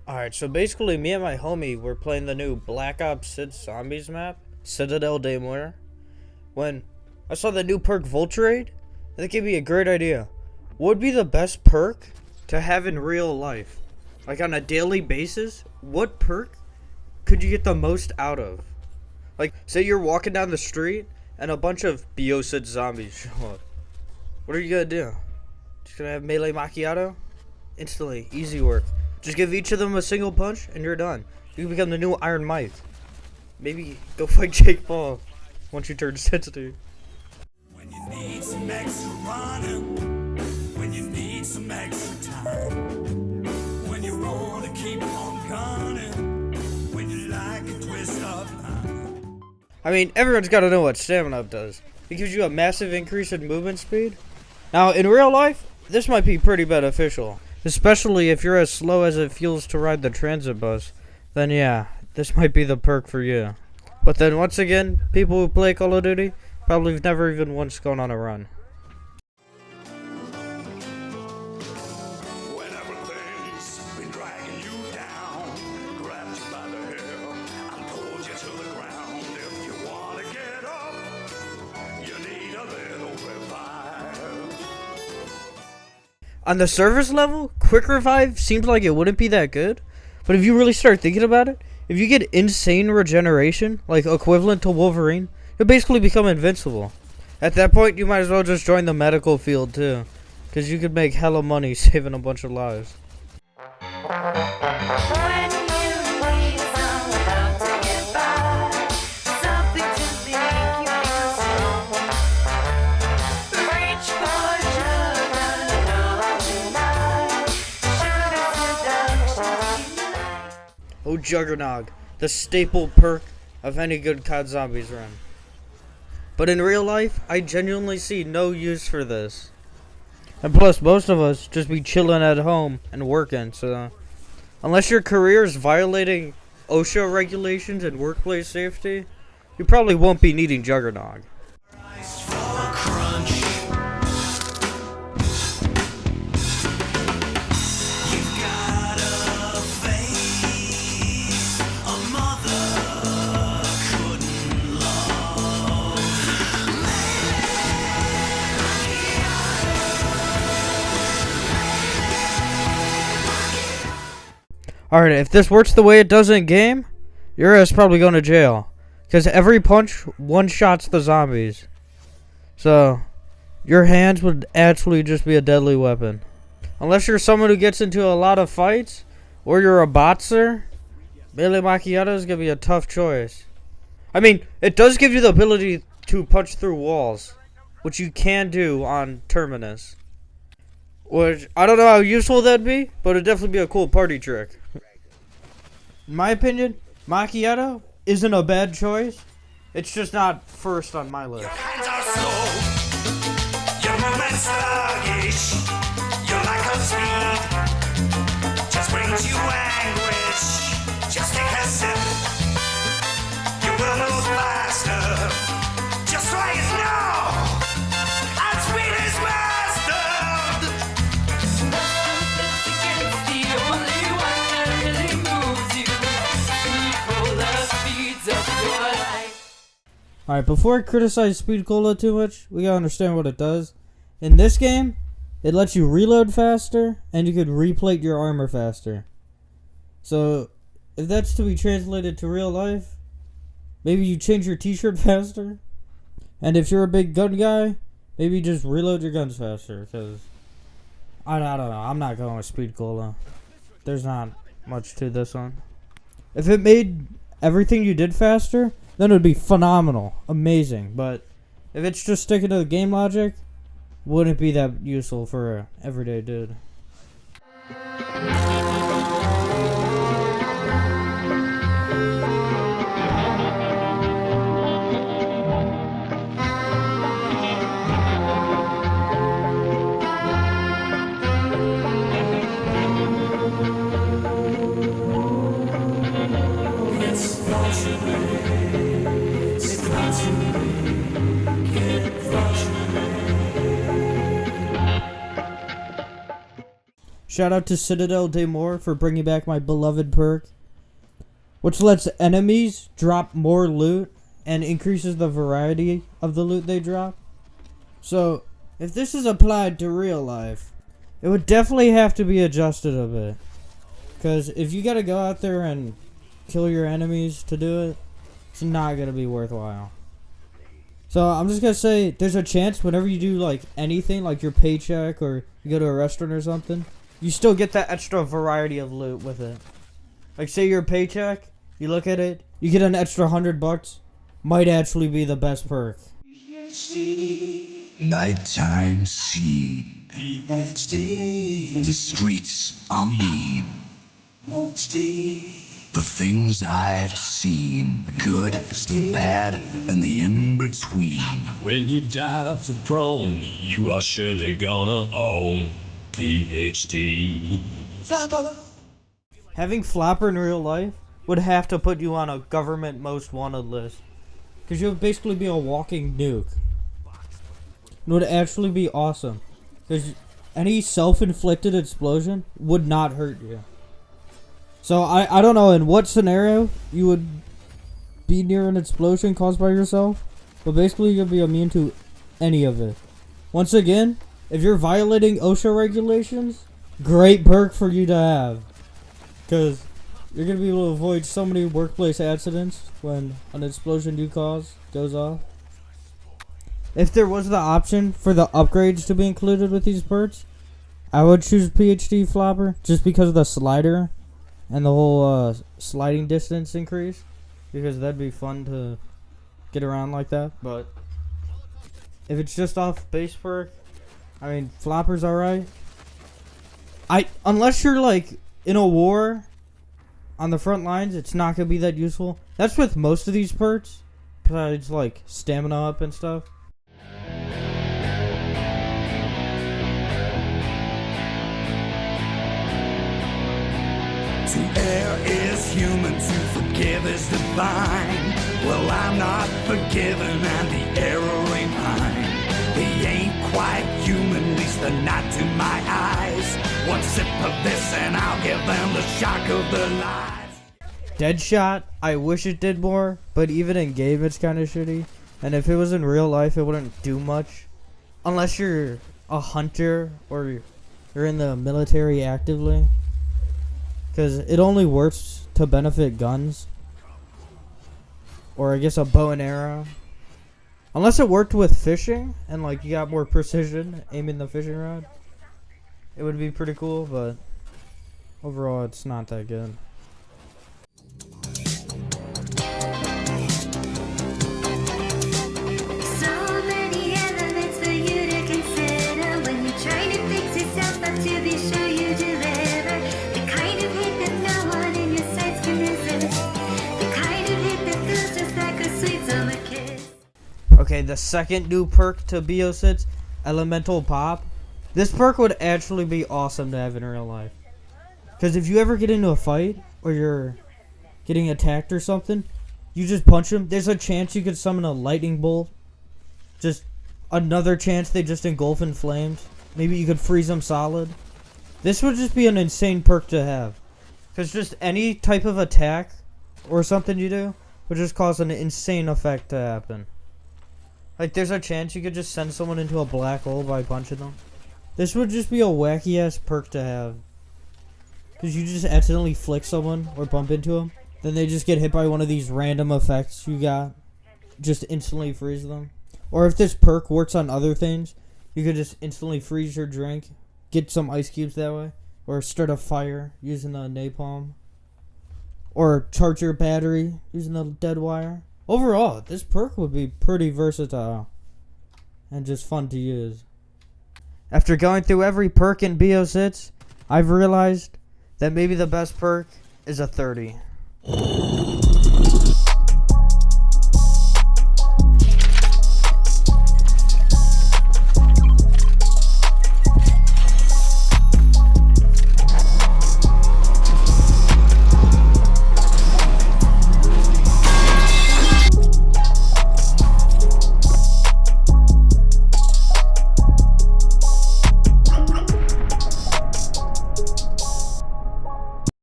Alright, so basically me and my homie were playing the new Black Ops 6 Zombies map, Citadel de Moore, when I saw the new perk Vulture Aid, and it gave me a great idea. What would be the best perk to have in real life? Like on a daily basis, what perk could you get the most out of? Like, say you're walking down the street and a bunch of Biocid zombies show up. What are you gonna do? Just gonna have melee macchiato? Instantly, easy work. Just give each of them a single punch and you're done. You can become the new Iron Mike. Maybe go fight Jake Paul once you turn 60. When you need some extra running, when you need some extra time, when you want to keep on gunning, when you like a twist of line. I mean, everyone's got to know what stamina up does. It gives you a massive increase in movement speed. Now, in real life, this might be pretty beneficial. Especially if you're as slow as it feels to ride the transit bus. Then yeah, this might be the perk for you. But then once again, people who play Call of Duty probably have never even once gone on a run. When everything's been dragging you down, grabbed you by the hair and pulled you to the ground. If you want to get up, you need a little revive. On the surface level, quick revive seems like it wouldn't be that good. But if you really start thinking about it, if you get insane regeneration, like equivalent to Wolverine, you'll basically become invincible. At that point, you might as well just join the medical field too, because you could make hella money saving a bunch of lives. Oh, Juggernog, the staple perk of any good COD Zombies run. But in real life, I genuinely see no use for this. And plus, most of us just be chilling at home and working, so unless your career is violating OSHA regulations and workplace safety, you probably won't be needing Juggernog. Alright, if this works the way it does in game, your ass probably going to jail. Because every punch one-shots the zombies. So, your hands would actually just be a deadly weapon. Unless you're someone who gets into a lot of fights, or you're a botzer, melee macchiato is going to be a tough choice. I mean, it does give you the ability to punch through walls, which you can do on Terminus. Which, I don't know how useful that'd be, but it'd definitely be a cool party trick. In my opinion, macchiato isn't a bad choice. It's just not first on my list. Your hands are slow, your movement sluggish, your lack of speed just brings you anguish. Just take a sip, you will move faster. Just try it now, and speed is mastered. Alright, before I criticize Speed Cola too much, we gotta understand what it does. In this game, it lets you reload faster, and you could replate your armor faster. So, if that's to be translated to real life, maybe you change your t-shirt faster. And if you're a big gun guy, maybe you just reload your guns faster, because I don't know, I'm not going with Speed Cola. There's not much to this one. If it made everything you did faster, then it would be phenomenal, amazing. But if it's just sticking to the game logic, wouldn't be that useful for an everyday dude. Shout out to Citadel de Moore for bringing back my beloved perk, which lets enemies drop more loot and increases the variety of the loot they drop. So, if this is applied to real life, it would definitely have to be adjusted a bit. Because if you gotta go out there and kill your enemies to do it, it's not gonna be worthwhile. So I'm just gonna say, there's a chance whenever you do like anything, like your paycheck or you go to a restaurant or something, you still get that extra variety of loot with it. Like say your paycheck, you look at it, you get an extra $100, might actually be the best perk. Nighttime scene. The streets are mean. The things I've seen, good, bad, and the in-between. When you die off the throne, you are surely gonna own PhD. Having Flopper in real life would have to put you on a government most wanted list. Because you would basically be a walking nuke. It would actually be awesome. Because any self-inflicted explosion would not hurt you. So I don't know in what scenario you would be near an explosion caused by yourself. But basically you'll be immune to any of it. Once again, if you're violating OSHA regulations, great perk for you to have. Because you're going to be able to avoid so many workplace accidents when an explosion you cause goes off. If there was the option for the upgrades to be included with these perks, I would choose PhD Flopper just because of the slider and the whole sliding distance increase. Because that'd be fun to get around like that. But if it's just off base perk, I mean, Flopper's alright. Unless you're like in a war on the front lines, it's not going to be that useful. That's with most of these perks, besides like stamina up and stuff. To err is human, to forgive is divine. Well, I'm not forgiven and the error ain't mine. He ain't quite human, at least not to my eyes. One sip of this and I'll give them the shock of their lives. Deadshot, I wish it did more, but even in game it's kind of shitty. And if it was in real life, it wouldn't do much. Unless you're a hunter or you're in the military actively. Because it only works to benefit guns. Or I guess a bow and arrow. Unless it worked with fishing and like you got more precision aiming the fishing rod. It would be pretty cool, but overall it's not that good. So many elements for you to consider when you're trying to fix yourself up to be sure you deliver. The kind of hit that no one in your sights can resist. The kind of hit that feels just like a sweet summer kiss. Okay, the second new perk to BO6, Elemental Pop. This perk would actually be awesome to have in real life. Because if you ever get into a fight, or you're getting attacked or something, you just punch them. There's a chance you could summon a lightning bolt. Just another chance they just engulf in flames. Maybe you could freeze them solid. This would just be an insane perk to have. Because just any type of attack or something you do would just cause an insane effect to happen. Like there's a chance you could just send someone into a black hole by punching them. This would just be a wacky ass perk to have. Because you just accidentally flick someone or bump into them. Then they just get hit by one of these random effects you got. Just instantly freeze them. Or if this perk works on other things, you could just instantly freeze your drink. Get some ice cubes that way. Or start a fire using the napalm. Or charge your battery using the dead wire. Overall, this perk would be pretty versatile. And just fun to use. After going through every perk in BO6, I've realized that maybe the best perk is a 30.